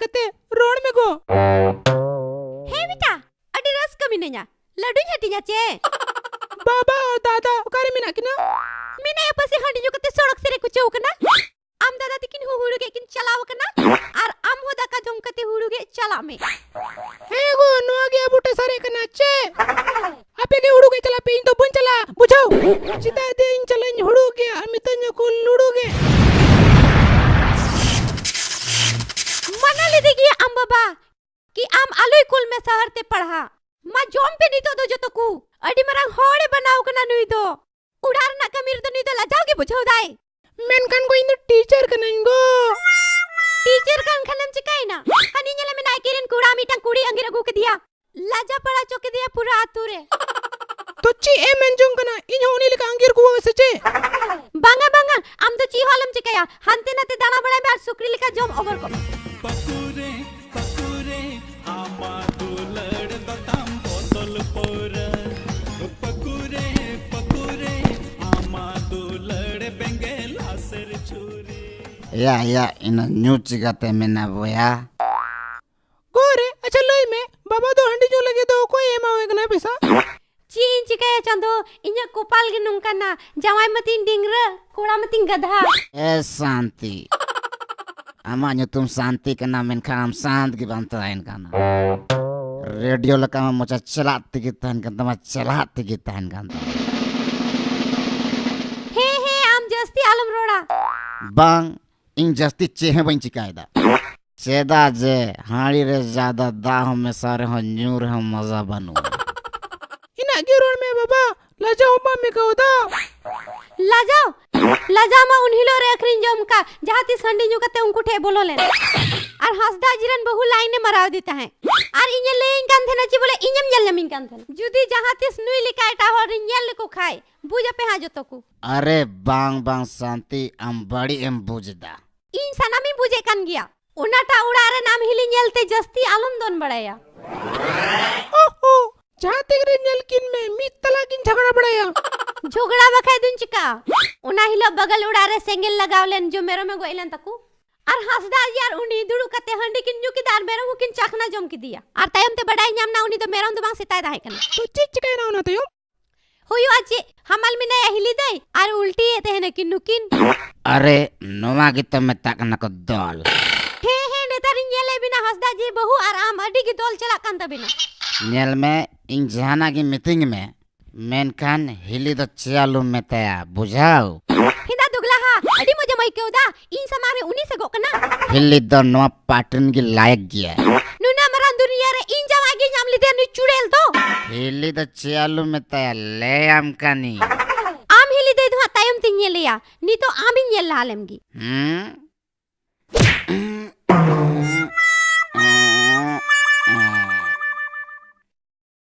कते रोड में गो हे बेटा अडी रस कमी नया लड्डू हटिया चे बाबा और दादा ओकारे मिना किना मिना या पसे हंडी जो कते सड़क से रे कुछ उकना आम दादा तिकिन हुड़ू के किन चलाव कना और आम हो दाका जोम कते हुड़ू के चला में हे गो नो आगे बूटे सारे कना चे आपे के हुड़ू के चला पे इन तो बन चला बुझाओ चिता दे इन चला इन हुड़ू के अमितन को लुड़ू के मना ले देगी आम बाबा कि आम आलू कुल में शहर ते पढ़ा मा जोम पे नी तो दो जो तो कु अडी मरंग होड़े बनाओ कना नुई दो उड़ार ना कमीर तो नी तो लजाओगे बुझाओ दाई मेन कान को इन टीचर कना इनको टीचर कान खलम चिकाई ना हनी नेले में नाई किरन कुड़ा मीटा कुड़ी अंगिर गु के दिया लाजा पड़ा चौके दिया पूरा आतुरे तो ची ए मेंजुंग कना इन होनी लेका अंगिर को सचे बांगा बांगा आम तो ची हालम चिकाया हंते नते दाना बड़ा में सुकरी लिखा जोम ओवर को पकुरे पकुरे आमा दुलड़ दतम बोतल पर पकुरे पकुरे आमा दुलड़ बेंगेला सर छुरी या इन न्यूज गाते में ना बोया गोरे अच्छा लई में बाबा तो हंडी जो लगे तो कोई एमा होए कना पैसा चीन चिकाया चंदो इnya कोपाल के नुंकना जवाई मतिन डिंगरा कोड़ा मतिन गधा ए शांति अमान्य तुम शांति के नाम इनका नाम शांत की बनता है इनका नाम रेडियो लगा में मुझे चलाती की तहन का तमा चलाती की तहन का हे आम जस्ती आलम रोड़ा बंग इन जस्ती चेहे बन चिकायदा चेदा जे हाड़ी रे ज्यादा दाह में सारे हो न्यूर हो मजा बनू इन आगे रोड में बाबा लजा उमा में को दा लाजा मा उन्हिलो रे अखरिन जोम का जाती संडी जो कते उनको ठे बोलो ले और हंसदा जिरन बहु लाइन में मराव देता है और इने ले इन कान थे ना ची बोले इनम जल मिन कान थे जुदी जहां तिस नुई लिकाटा हो रियल को खाए बुझा पे हा जो तो को अरे बांग बांग शांति हम बड़ी एम बुझदा इन सनामी बुझे कान गया उनाटा उड़ारे नाम हिली जलते जस्ती आलम दोन बड़ाया ओहो जाते रे नल किन में मी तला किन झगड़ा पड़ाया झगड़ा बखाय दुन चिका उना हिलो बगल उड़ारे सेंगल लगावलेन जो मेरो में गोइलन तकू और हंसदा यार उनी दुडू कते हंडी किन नुकीदार मेरो किन चखना जम की दिया और तयम ते बड़ाई नाम ना उनी तो मेरो तो बांग सिताय दाहे कन तो चिच कहना होना तो होयो आचे हमल में नया हिली दे और उल्टी एते है न किन नुकिन अरे नोमा की तो मैं तक न को दौल हे नेतारी नेले बिना हंसदा जी बहु और आम अडी की दौल चला कांता बिना नेल में इन जहाना की मीटिंग में मेन खान हिली तो चालू में तया बुझाओ हिंदा दुगला हा अडी मुझे मई क्यों दा इन समारे उनी से गोकना हिली तो नो पाटन की लायक गया नुना मरन दुनिया रे इन जवागी नाम लेते नु चुड़ैल तो हिली तो चालू में तया ले आम कानी आम हिली दे दुआ तायम तिंगे लिया नी तो आम ही ये लालमगी